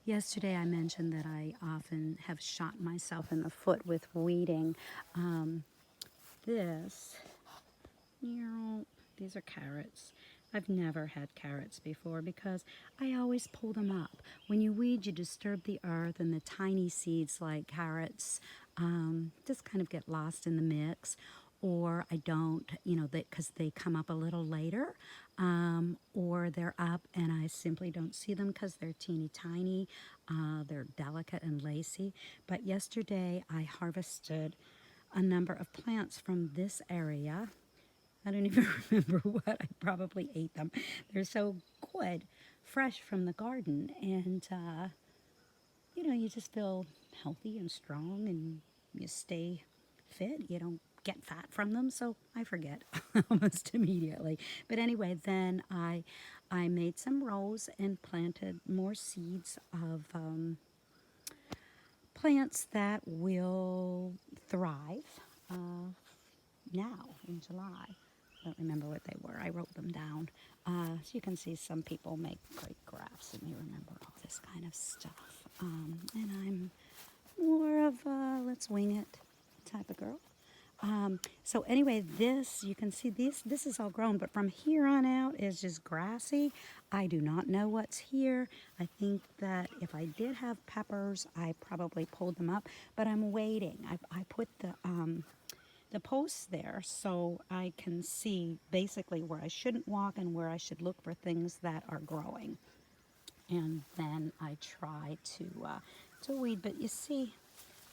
Yesterday I mentioned that I often have shot myself in the foot with weeding. This, these are carrots. I've never had carrots before because I always pull them up. When you weed, you disturb the earth, and the tiny seeds like carrots just kind of get lost in the mix. Or I don't, because they come up a little later, or they're up and I simply don't see them because they're teeny tiny. They're delicate and lacy. But yesterday I harvested a number of plants from this area. I don't even remember what. I probably ate them. They're so good, fresh from the garden. And, you just feel healthy and strong and you stay fit. You don't get fat from them, so I forget almost immediately. But anyway, then I made some rows and planted more seeds of plants that will thrive now in July. I don't remember what they were. I wrote them down. So you can see some people make great graphs and they remember all this kind of stuff. And I'm more of a let's wing it type of girl. So anyway, you can see this is all grown, but from here on out is just grassy. I do not know what's here. I think that if I did have peppers, I probably pulled them up, but I'm waiting. I put the posts there so I can see basically where I shouldn't walk and where I should look for things that are growing. And then I try to weed, but you see,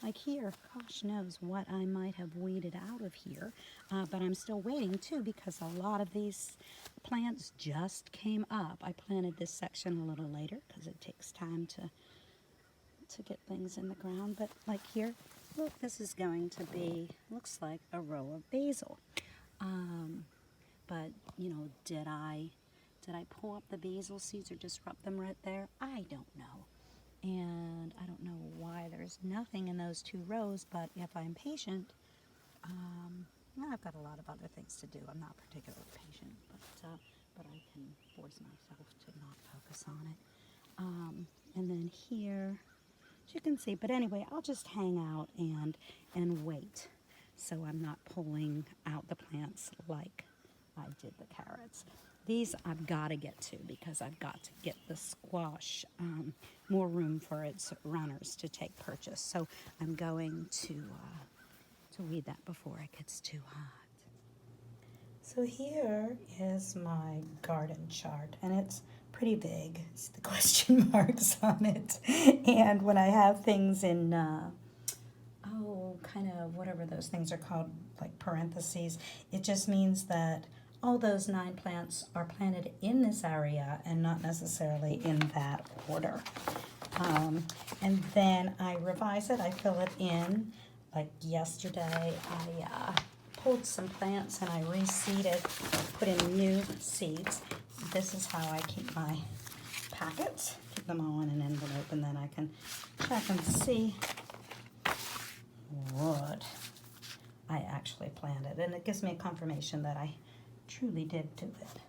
like here, gosh knows what I might have weeded out of here. But I'm still waiting too because a lot of these plants just came up. I planted this section a little later because it takes time to get things in the ground. But like here, look, this is going to be, looks like a row of basil. But, did I pull up the basil seeds or disrupt them right there? I don't know. And I don't know why there's nothing in those 2 rows, but if I'm patient, I've got a lot of other things to do. I'm not particularly patient, but I can force myself to not focus on it. And then here, as you can see, but anyway, I'll just hang out and wait. So I'm not pulling out the plants like I did the carrots. These I've got to get to because I've got to get the squash more room for its runners to take purchase. So I'm going to weed that before it gets too hot. So here is my garden chart, and it's pretty big. It's the question marks on it. And when I have things in kind of whatever those things are called, like parentheses, it just means that all those 9 plants are planted in this area and not necessarily in that order. And then I revise it, I fill it in. Like yesterday, I pulled some plants and I reseeded, put in new seeds. This is how I keep my packets, keep them all in an envelope, and then I can check and see what I actually planted. And it gives me a confirmation that I truly did do it.